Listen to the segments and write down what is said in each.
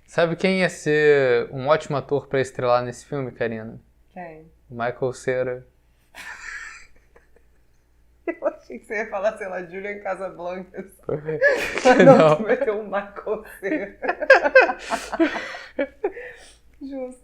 Sabe quem ia ser um ótimo ator pra estrelar nesse filme, Karina? Quem? Michael Cera. Eu achei que você ia falar, sei lá, Julian Casablancas. Não. Tu meteu um Michael Cera. Justo.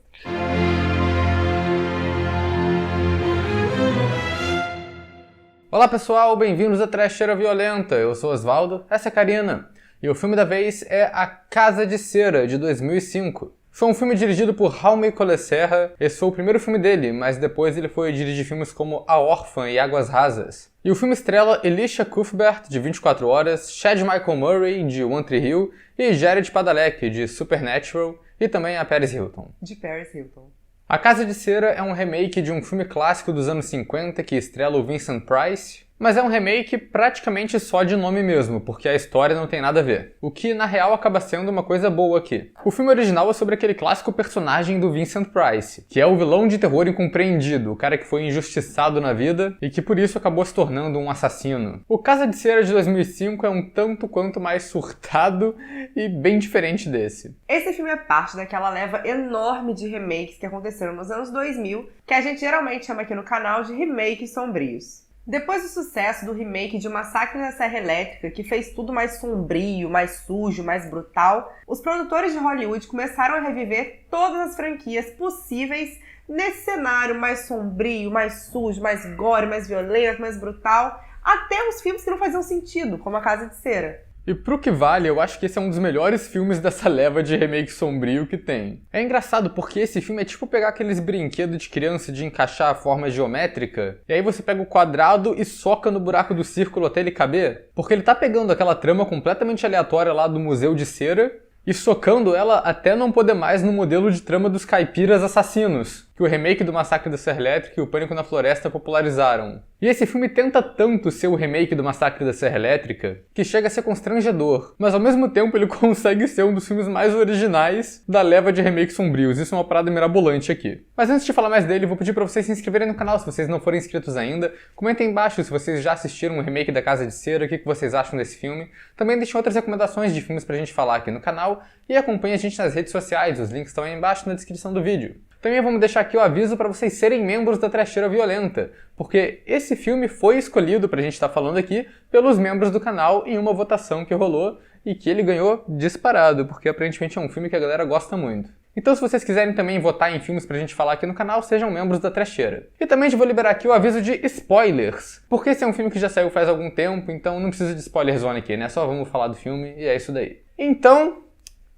Olá pessoal, bem-vindos a Trecheira Violenta. Eu sou Osvaldo, essa é a Karina. E o filme da vez é A Casa de Cera, de 2005. Foi um filme dirigido por Jaume Collet-Serra. Esse foi o primeiro filme dele, mas depois ele foi dirigir filmes como A Órfã e Águas Rasas. E o filme estrela Elisha Cuthbert, de 24 Horas, Chad Michael Murray, de One Tree Hill, e Jared Padalecki, de Supernatural, e também a Paris Hilton. De Paris Hilton. A Casa de Cera é um remake de um filme clássico dos anos 50 que estrela o Vincent Price, mas é um remake praticamente só de nome mesmo, porque a história não tem nada a ver. O que, na real, acaba sendo uma coisa boa aqui. O filme original é sobre aquele clássico personagem do Vincent Price, que é o vilão de terror incompreendido, o cara que foi injustiçado na vida e que por isso acabou se tornando um assassino. O Casa de Cera de 2005 é um tanto quanto mais surtado e bem diferente desse. Esse filme é parte daquela leva enorme de remakes que aconteceram nos anos 2000, que a gente geralmente chama aqui no canal de remakes sombrios. Depois do sucesso do remake de Massacre da Serra Elétrica, que fez tudo mais sombrio, mais sujo, mais brutal, os produtores de Hollywood começaram a reviver todas as franquias possíveis nesse cenário mais sombrio, mais sujo, mais gore, mais violento, mais brutal, até os filmes que não faziam sentido, como A Casa de Cera. E pro que vale, eu acho que esse é um dos melhores filmes dessa leva de remake sombrio que tem. É engraçado porque esse filme é tipo pegar aqueles brinquedos de criança de encaixar a forma geométrica, e aí você pega o quadrado e soca no buraco do círculo até ele caber. Porque ele tá pegando aquela trama completamente aleatória lá do Museu de Cera e socando ela até não poder mais no modelo de trama dos caipiras assassinos, que o remake do Massacre da Serra Elétrica e o Pânico na Floresta popularizaram. E esse filme tenta tanto ser o remake do Massacre da Serra Elétrica que chega a ser constrangedor, mas ao mesmo tempo ele consegue ser um dos filmes mais originais da leva de remakes sombrios. Isso é uma parada mirabolante aqui. Mas antes de falar mais dele, vou pedir pra vocês se inscreverem no canal se vocês não forem inscritos ainda. Comentem embaixo se vocês já assistiram o remake da Casa de Cera, o que vocês acham desse filme. Também deixem outras recomendações de filmes pra gente falar aqui no canal e acompanhem a gente nas redes sociais, os links estão aí embaixo na descrição do vídeo. Também vamos deixar aqui o aviso para vocês serem membros da Trecheira Violenta, porque esse filme foi escolhido pra gente estar falando aqui pelos membros do canal em uma votação que rolou e que ele ganhou disparado, porque aparentemente é um filme que a galera gosta muito. Então se vocês quiserem também votar em filmes pra gente falar aqui no canal, sejam membros da Trecheira. E também vou liberar aqui o aviso de spoilers, porque esse é um filme que já saiu faz algum tempo, então não precisa de spoiler zone aqui, né? Só vamos falar do filme e é isso daí. Então,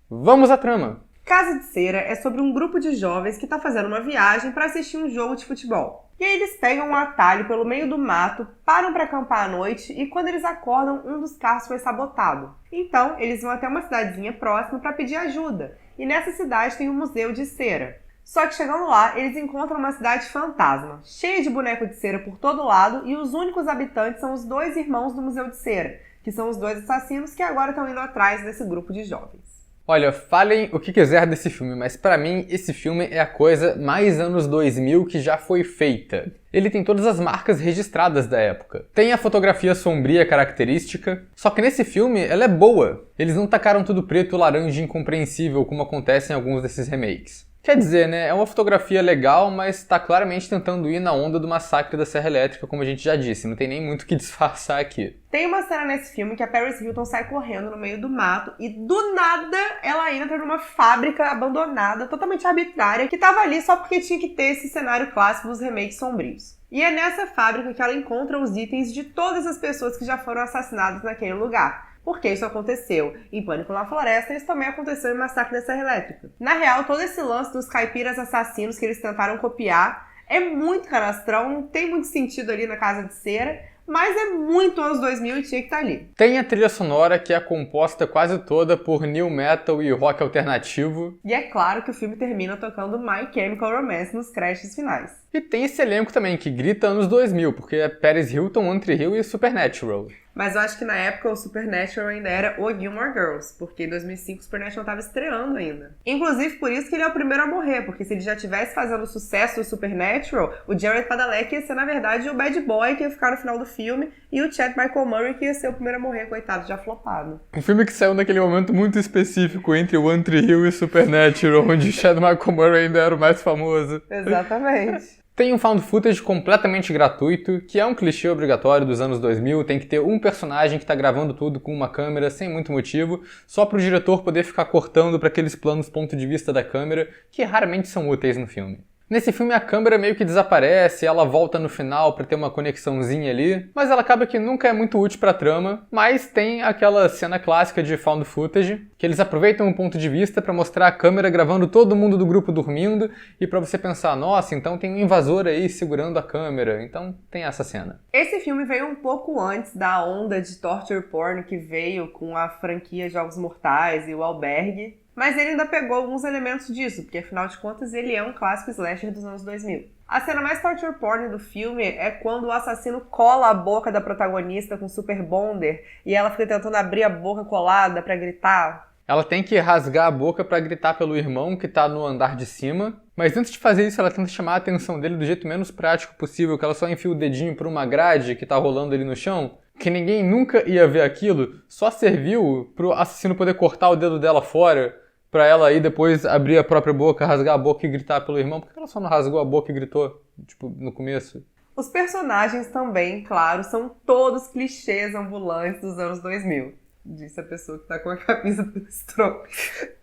vamos à trama! Casa de Cera é sobre um grupo de jovens que está fazendo uma viagem para assistir um jogo de futebol. E aí eles pegam um atalho pelo meio do mato, param para acampar à noite e quando eles acordam, um dos carros foi sabotado. Então, eles vão até uma cidadezinha próxima para pedir ajuda. E nessa cidade tem um museu de cera. Só que chegando lá, eles encontram uma cidade fantasma, cheia de boneco de cera por todo lado e os únicos habitantes são os dois irmãos do museu de cera, que são os dois assassinos que agora estão indo atrás desse grupo de jovens. Olha, falem o que quiser desse filme, mas pra mim esse filme é a coisa mais anos 2000 que já foi feita. Ele tem todas as marcas registradas da época. Tem a fotografia sombria característica, só que nesse filme ela é boa. Eles não tacaram tudo preto, laranja e incompreensível como acontece em alguns desses remakes. Quer dizer, né, é uma fotografia legal, mas tá claramente tentando ir na onda do Massacre da Serra Elétrica, como a gente já disse, não tem nem muito o que disfarçar aqui. Tem uma cena nesse filme que a Paris Hilton sai correndo no meio do mato e do nada ela entra numa fábrica abandonada, totalmente arbitrária, que tava ali só porque tinha que ter esse cenário clássico dos remakes sombrios. E é nessa fábrica que ela encontra os itens de todas as pessoas que já foram assassinadas naquele lugar. Porque isso aconteceu em Pânico na Floresta e isso também aconteceu em Massacre da Serra Elétrica. Na real, todo esse lance dos caipiras assassinos que eles tentaram copiar é muito canastrão, não tem muito sentido ali na Casa de Cera, mas é muito anos 2000 e tinha que estar ali. Tem a trilha sonora que é composta quase toda por new metal e rock alternativo. E é claro que o filme termina tocando My Chemical Romance nos créditos finais. E tem esse elenco também que grita anos 2000, porque é Paris Hilton, One Tree Hill e Supernatural. Mas eu acho que na época o Supernatural ainda era o Gilmore Girls, porque em 2005 o Supernatural tava estreando ainda. Inclusive por isso que ele é o primeiro a morrer, porque se ele já tivesse fazendo o sucesso do Supernatural, o Jared Padalecki ia ser, na verdade, o bad boy que ia ficar no final do filme, e o Chad Michael Murray que ia ser o primeiro a morrer, coitado, já flopado. Um filme que saiu naquele momento muito específico entre One Tree Hill e Supernatural, onde o Chad Michael Murray ainda era o mais famoso. Exatamente. Tem um found footage completamente gratuito, que é um clichê obrigatório dos anos 2000, tem que ter um personagem que tá gravando tudo com uma câmera sem muito motivo, só pro diretor poder ficar cortando para aqueles planos ponto de vista da câmera, que raramente são úteis no filme. Nesse filme a câmera meio que desaparece, ela volta no final pra ter uma conexãozinha ali, mas ela acaba que nunca é muito útil pra trama, mas tem aquela cena clássica de found footage, que eles aproveitam o ponto de vista pra mostrar a câmera gravando todo mundo do grupo dormindo, e pra você pensar, nossa, então tem um invasor aí segurando a câmera, então tem essa cena. Esse filme veio um pouco antes da onda de torture porn que veio com a franquia Jogos Mortais e o Albergue, mas ele ainda pegou alguns elementos disso, porque afinal de contas ele é um clássico slasher dos anos 2000. A cena mais torture porn do filme é quando o assassino cola a boca da protagonista com super bonder e ela fica tentando abrir a boca colada pra gritar. Ela tem que rasgar a boca pra gritar pelo irmão que tá no andar de cima, mas antes de fazer isso ela tenta chamar a atenção dele do jeito menos prático possível, que ela só enfia o dedinho por uma grade que tá rolando ali no chão, que ninguém nunca ia ver aquilo, só serviu pro assassino poder cortar o dedo dela fora, pra ela aí depois abrir a própria boca, rasgar a boca e gritar pelo irmão. Por que ela só não rasgou a boca e gritou, tipo, no começo? Os personagens também, claro, são todos clichês ambulantes dos anos 2000. Disse a pessoa que tá com a camisa do Strokes.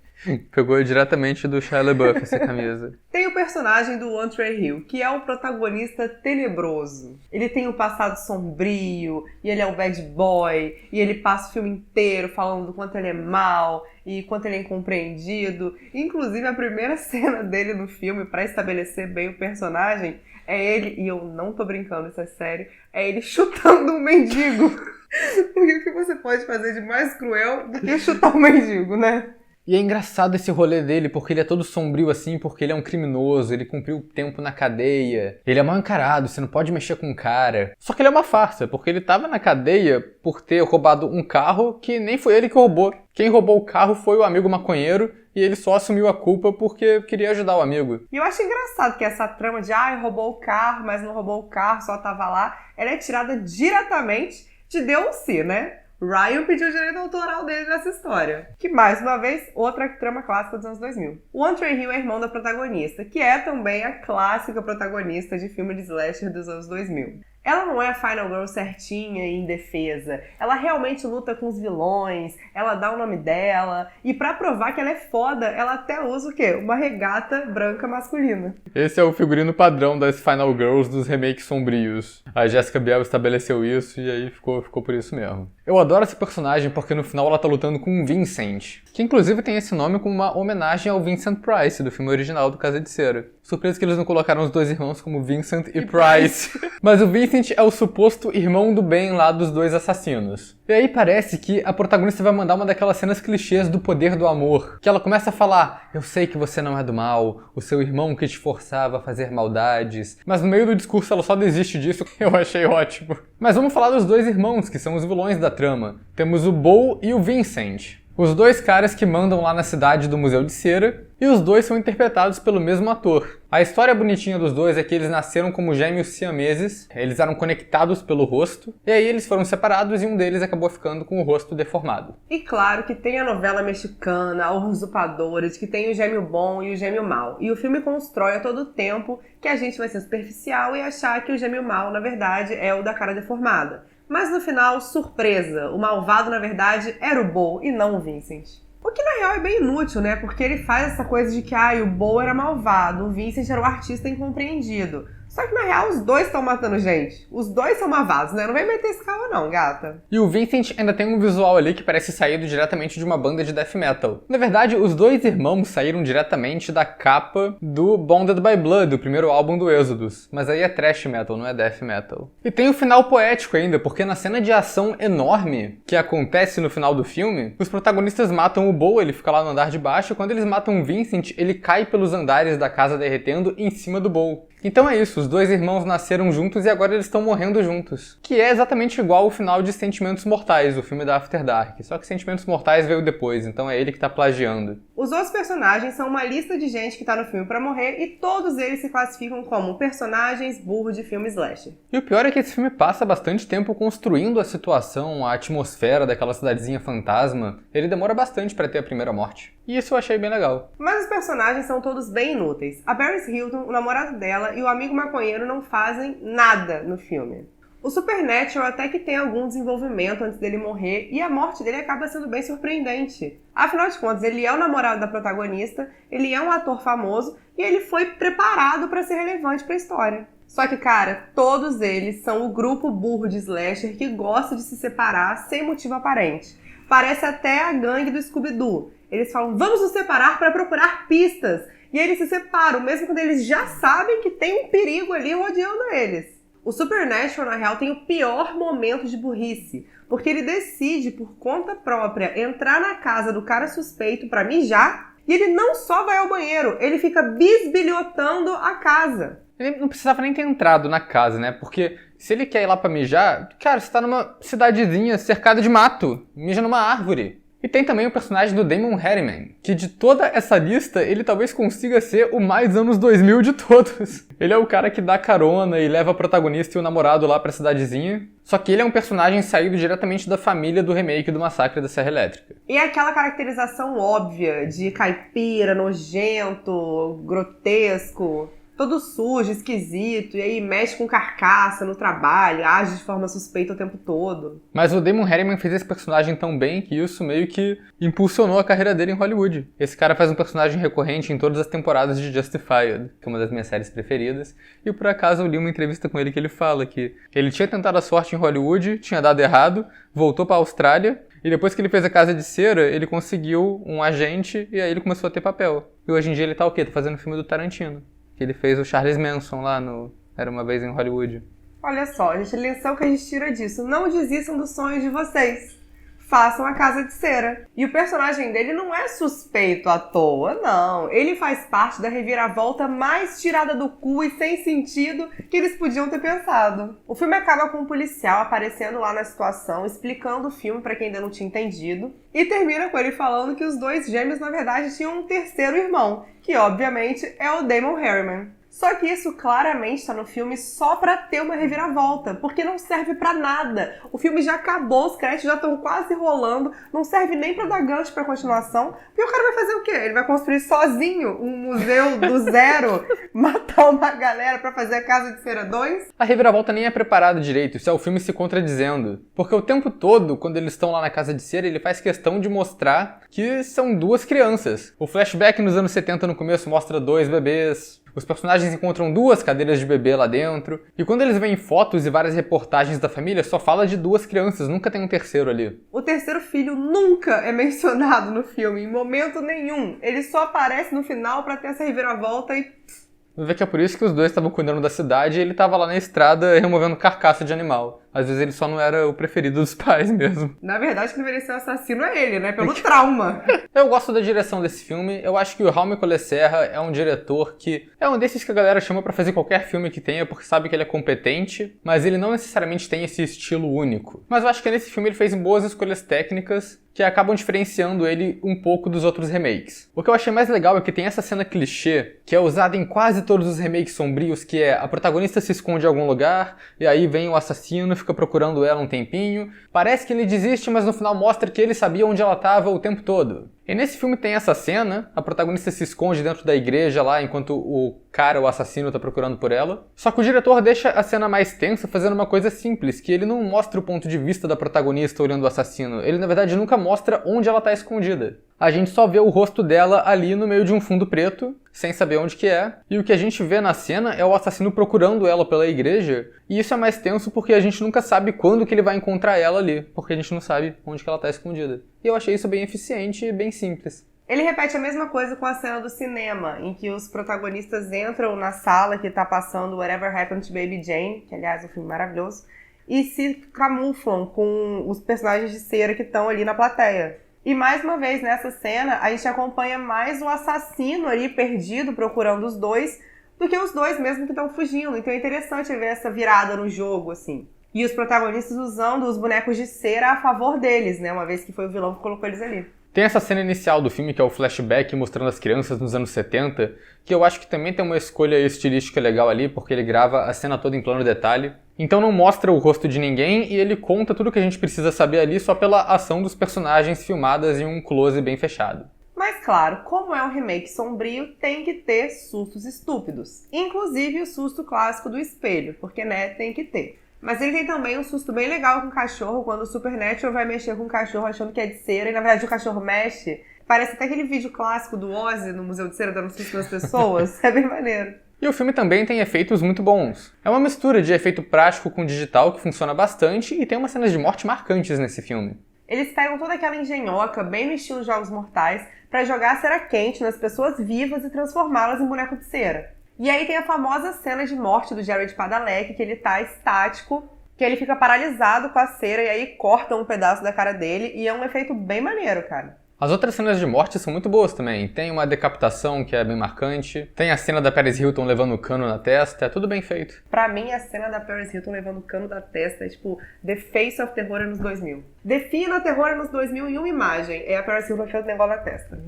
Pegou diretamente do Shia LaBeouf essa camisa. Tem o personagem do One Tree Hill, que é o protagonista tenebroso. Ele tem um passado sombrio, e ele é o bad boy, e ele passa o filme inteiro falando do quanto ele é mau, e quanto ele é incompreendido. Inclusive, a primeira cena dele no filme, pra estabelecer bem o personagem, é ele, e eu não tô brincando, isso é sério, é ele chutando um mendigo. Porque o que você pode fazer de mais cruel do que chutar um mendigo, né? E é engraçado esse rolê dele, porque ele é todo sombrio assim, porque ele é um criminoso, ele cumpriu tempo na cadeia, ele é mal encarado, você não pode mexer com o cara. Só que ele é uma farsa, porque ele tava na cadeia por ter roubado um carro que nem foi ele que roubou. Quem roubou o carro foi o amigo maconheiro, e ele só assumiu a culpa porque queria ajudar o amigo. E eu acho engraçado que essa trama de roubou o carro, mas não roubou o carro, só tava lá, ela é tirada diretamente de Deus-se, né? Ryan pediu o direito autoral dele nessa história. Que, mais uma vez, outra trama clássica dos anos 2000. O One Tree Hill é irmão da protagonista, que é também a clássica protagonista de filme de slasher dos anos 2000. Ela não é a Final Girl certinha e indefesa. Ela realmente luta com os vilões, ela dá o nome dela, e pra provar que ela é foda, ela até usa o quê? Uma regata branca masculina. Esse é o figurino padrão das Final Girls dos remakes sombrios. A Jessica Biel estabeleceu isso e aí ficou por isso mesmo. Eu adoro esse personagem porque no final ela tá lutando com o Vincent, que inclusive tem esse nome como uma homenagem ao Vincent Price, do filme original do Casa de Cera. Surpresa que eles não colocaram os dois irmãos como Vincent e Price. Mas o Vincent é o suposto irmão do bem lá dos dois assassinos. E aí parece que a protagonista vai mandar uma daquelas cenas clichês do poder do amor. Que ela começa a falar, eu sei que você não é do mal, o seu irmão que te forçava a fazer maldades. Mas no meio do discurso ela só desiste disso, eu achei ótimo. Mas vamos falar dos dois irmãos, que são os vilões da trama. Temos o Bo e o Vincent. Os dois caras que mandam lá na cidade do Museu de Cera, e os dois são interpretados pelo mesmo ator. A história bonitinha dos dois é que eles nasceram como gêmeos siameses, eles eram conectados pelo rosto, e aí eles foram separados e um deles acabou ficando com o rosto deformado. E claro que tem a novela mexicana, Os Usurpadores, que tem o gêmeo bom e o gêmeo mau. E o filme constrói a todo tempo que a gente vai ser superficial e achar que o gêmeo mau, na verdade, é o da cara deformada. Mas no final, surpresa, o malvado na verdade era o Bo e não o Vincent. O que na real é bem inútil, né? Porque ele faz essa coisa de que o Bo era malvado, o Vincent era o artista incompreendido. Só que na real os dois estão matando gente. Os dois são malvados, né? Não vem meter esse carro não, gata. E o Vincent ainda tem um visual ali que parece saído diretamente de uma banda de death metal. Na verdade, os dois irmãos saíram diretamente da capa do Bonded by Blood, o primeiro álbum do Exodus. Mas aí é thrash metal, não é death metal. E tem o final poético ainda, porque na cena de ação enorme que acontece no final do filme, os protagonistas matam o Bo, ele fica lá no andar de baixo, e quando eles matam o Vincent, ele cai pelos andares da casa derretendo em cima do Bo. Então é isso, os dois irmãos nasceram juntos e agora eles estão morrendo juntos. Que é exatamente igual ao final de Sentimentos Mortais, o filme da After Dark. Só que Sentimentos Mortais veio depois, então é ele que tá plagiando. Os outros personagens são uma lista de gente que tá no filme pra morrer e todos eles se classificam como personagens burros de filme slasher. E o pior é que esse filme passa bastante tempo construindo a situação, a atmosfera daquela cidadezinha fantasma. Ele demora bastante pra ter a primeira morte. E isso eu achei bem legal. Mas os personagens são todos bem inúteis. A Paris Hilton, o namorado dela e o amigo maconheiro não fazem nada no filme. O Supernatural até que tem algum desenvolvimento antes dele morrer e a morte dele acaba sendo bem surpreendente. Afinal de contas, ele é o namorado da protagonista, ele é um ator famoso e ele foi preparado para ser relevante para a história. Só que, cara, todos eles são o grupo burro de slasher que gosta de se separar sem motivo aparente. Parece até a gangue do Scooby-Doo. Eles falam, vamos nos separar para procurar pistas. E eles se separam, mesmo quando eles já sabem que tem um perigo ali rodeando eles. O Supernatural, na real, tem o pior momento de burrice, porque ele decide, por conta própria, entrar na casa do cara suspeito pra mijar, e ele não só vai ao banheiro, ele fica bisbilhotando a casa. Ele não precisava nem ter entrado na casa, né? Porque se ele quer ir lá pra mijar, cara, você tá numa cidadezinha cercada de mato, mija numa árvore. E tem também o personagem do Damon Harriman, que de toda essa lista, ele talvez consiga ser o mais anos 2000 de todos. Ele é o cara que dá carona e leva a protagonista e o namorado lá pra cidadezinha. Só que ele é um personagem saído diretamente da família do remake do Massacre da Serra Elétrica. E é aquela caracterização óbvia de caipira, nojento, grotesco, todo sujo, esquisito, e aí mexe com carcaça no trabalho, age de forma suspeita o tempo todo. Mas o Damon Harriman fez esse personagem tão bem que isso meio que impulsionou a carreira dele em Hollywood. Esse cara faz um personagem recorrente em todas as temporadas de Justified, que é uma das minhas séries preferidas, e por acaso eu li uma entrevista com ele que ele fala que ele tinha tentado a sorte em Hollywood, tinha dado errado, voltou pra Austrália, e depois que ele fez A Casa de Cera, ele conseguiu um agente e aí ele começou a ter papel. E hoje em dia ele tá o quê? Tá fazendo o filme do Tarantino. Que ele fez o Charles Manson lá no Era Uma Vez em Hollywood. Olha só, gente, a lição que a gente tira disso. Não desistam dos sonhos de vocês. Façam A Casa de Cera. E o personagem dele não é suspeito à toa, não. Ele faz parte da reviravolta mais tirada do cu e sem sentido que eles podiam ter pensado. O filme acaba com um policial aparecendo lá na situação, explicando o filme pra quem ainda não tinha entendido, e termina com ele falando que os dois gêmeos, na verdade, tinham um terceiro irmão, que obviamente é o Damon Harriman. Só que isso claramente está no filme só pra ter uma reviravolta, porque não serve pra nada. O filme já acabou, os créditos já estão quase rolando, não serve nem pra dar gancho pra continuação. E o cara vai fazer o quê? Ele vai construir sozinho um museu do zero, matar uma galera pra fazer A Casa de Cera 2? A reviravolta nem é preparada direito, isso é o filme se contradizendo. Porque o tempo todo, quando eles estão lá na Casa de Cera, ele faz questão de mostrar que são duas crianças. O flashback nos anos 70 no começo mostra dois bebês. Os personagens encontram duas cadeiras de bebê lá dentro. E quando eles veem fotos e várias reportagens da família, só fala de duas crianças, nunca tem um terceiro ali. O terceiro filho nunca é mencionado no filme, em momento nenhum. Ele só aparece no final pra ter essa reviravolta e... Vê que é por isso que os dois estavam cuidando da cidade e ele estava lá na estrada removendo carcaça de animal. Às vezes ele só não era o preferido dos pais mesmo. Na verdade, quem deveria ser o assassino é ele, né? Pelo trauma. Eu gosto da direção desse filme. Eu acho que o Jaume Collet-Serra é um diretor que é um desses que a galera chama pra fazer qualquer filme que tenha, porque sabe que ele é competente, mas ele não necessariamente tem esse estilo único. Mas eu acho que nesse filme ele fez boas escolhas técnicas que acabam diferenciando ele um pouco dos outros remakes. O que eu achei mais legal é que tem essa cena clichê, que é usada em quase todos os remakes sombrios, que é a protagonista se esconde em algum lugar, e aí vem o assassino, fica procurando ela um tempinho. Parece que ele desiste, mas no final mostra que ele sabia onde ela estava o tempo todo. E nesse filme tem essa cena, a protagonista se esconde dentro da igreja lá, enquanto o cara, o assassino, tá procurando por ela. Só que o diretor deixa a cena mais tensa fazendo uma coisa simples, que ele não mostra o ponto de vista da protagonista olhando o assassino. Ele, na verdade, nunca mostra onde ela tá escondida. A gente só vê o rosto dela ali no meio de um fundo preto, sem saber onde que é. E o que a gente vê na cena é o assassino procurando ela pela igreja. E isso é mais tenso porque a gente nunca sabe quando que ele vai encontrar ela ali, porque a gente não sabe onde que ela tá escondida. E eu achei isso bem eficiente e bem simples. Ele repete a mesma coisa com a cena do cinema, em que os protagonistas entram na sala que tá passando Whatever Happened to Baby Jane, que aliás é um filme maravilhoso, e se camuflam com os personagens de cera que estão ali na plateia. E mais uma vez nessa cena, a gente acompanha mais o assassino ali perdido procurando os dois, do que os dois mesmo que estão fugindo. Então é interessante ver essa virada no jogo, assim. E os protagonistas usando os bonecos de cera a favor deles, né? Uma vez que foi o vilão que colocou eles ali. Tem essa cena inicial do filme, que é o flashback mostrando as crianças nos anos 70, que eu acho que também tem uma escolha estilística legal ali, porque ele grava a cena toda em plano detalhe. Então não mostra o rosto de ninguém e ele conta tudo o que a gente precisa saber ali só pela ação dos personagens filmadas em um close bem fechado. Mas claro, como é um remake sombrio, tem que ter sustos estúpidos. Inclusive o susto clássico do espelho, porque né, tem que ter. Mas ele tem também um susto bem legal com o cachorro, quando o Supernatural vai mexer com o cachorro achando que é de cera, e na verdade o cachorro mexe. Parece até aquele vídeo clássico do Ozzy no Museu de Cera dando susto nas pessoas. É bem maneiro. E o filme também tem efeitos muito bons. É uma mistura de efeito prático com digital que funciona bastante e tem umas cenas de morte marcantes nesse filme. Eles pegam toda aquela engenhoca, bem no estilo Jogos Mortais, pra jogar cera quente nas pessoas vivas e transformá-las em boneco de cera. E aí tem a famosa cena de morte do Jared Padalecki, que ele tá estático, que ele fica paralisado com a cera e aí cortam um pedaço da cara dele, e é um efeito bem maneiro, cara. As outras cenas de morte são muito boas também. Tem uma decapitação que é bem marcante, tem a cena da Paris Hilton levando o cano na testa, é tudo bem feito. Pra mim, a cena da Paris Hilton levando o cano da testa é tipo The Face of Terror anos 2000. Defina Terror anos 2000 em uma imagem, é a Paris Hilton fazendo negócio na testa.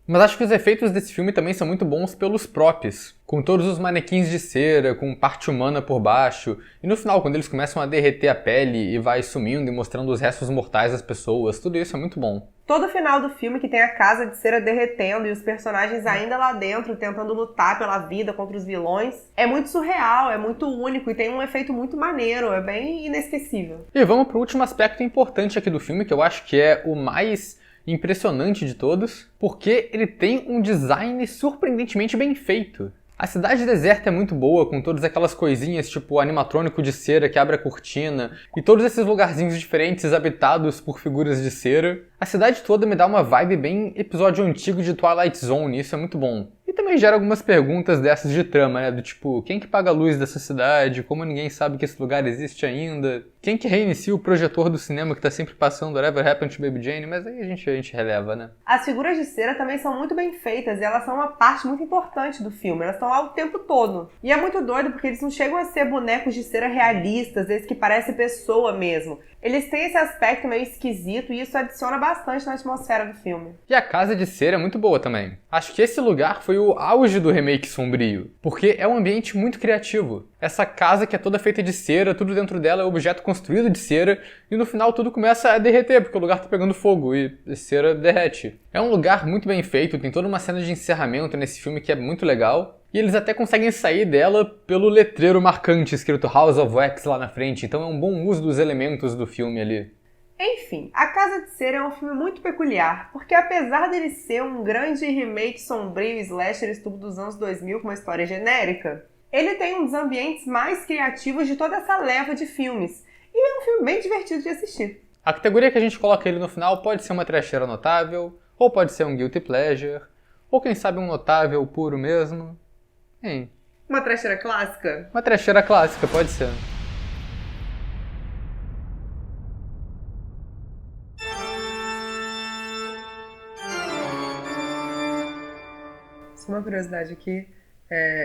Mas acho que os efeitos desse filme também são muito bons pelos props, com todos os manequins de cera, com parte humana por baixo, e no final, quando eles começam a derreter a pele e vai sumindo e mostrando os restos mortais das pessoas, tudo isso é muito bom. Todo o final do filme que tem a casa de cera derretendo e os personagens ainda lá dentro tentando lutar pela vida contra os vilões, é muito surreal, é muito único e tem um efeito muito maneiro, é bem inesquecível. E vamos pro último aspecto importante aqui do filme, que eu acho que é o mais impressionante de todos, porque ele tem um design surpreendentemente bem feito. A cidade deserta é muito boa, com todas aquelas coisinhas tipo animatrônico de cera que abre a cortina, e todos esses lugarzinhos diferentes habitados por figuras de cera. A cidade toda me dá uma vibe bem episódio antigo de Twilight Zone, e isso é muito bom. E também gera algumas perguntas dessas de trama, né? Do tipo, quem que paga a luz dessa cidade? Como ninguém sabe que esse lugar existe ainda? Quem que reinicia o projetor do cinema que tá sempre passando Whatever Happened to Baby Jane? Mas aí a gente releva, né? As figuras de cera também são muito bem feitas e elas são uma parte muito importante do filme. Elas estão lá o tempo todo. E é muito doido porque eles não chegam a ser bonecos de cera realistas, esses que parecem pessoa mesmo. Eles têm esse aspecto meio esquisito e isso adiciona bastante na atmosfera do filme. E a casa de cera é muito boa também. Acho que esse lugar foi o auge do remake sombrio, porque é um ambiente muito criativo. Essa casa que é toda feita de cera, tudo dentro dela é objeto construído de cera, e no final tudo começa a derreter, porque o lugar tá pegando fogo e a cera derrete. É um lugar muito bem feito, tem toda uma cena de encerramento nesse filme que é muito legal, e eles até conseguem sair dela pelo letreiro marcante escrito House of Wax lá na frente, então é um bom uso dos elementos do filme ali. Enfim, A Casa de Cera é um filme muito peculiar, porque apesar dele ser um grande remake sombrio slasher estúpido dos anos 2000 com uma história genérica, ele tem um dos ambientes mais criativos de toda essa leva de filmes, e é um filme bem divertido de assistir. A categoria que a gente coloca ele no final pode ser uma trecheira notável, ou pode ser um guilty pleasure, ou quem sabe um notável puro mesmo. Hein? Uma trecheira clássica? Uma trecheira clássica, pode ser. Só uma curiosidade aqui,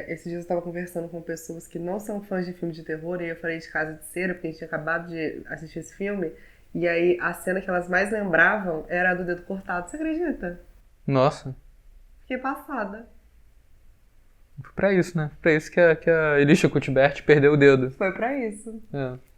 esses dias eu estava conversando com pessoas que não são fãs de filme de terror, e eu falei de Casa de Cera, porque a gente tinha acabado de assistir esse filme, e aí a cena que elas mais lembravam era a do dedo cortado, você acredita? Nossa. Fiquei passada. Pra isso, né? Pra isso que a Elisha Cuthbert perdeu o dedo. Foi pra isso. É.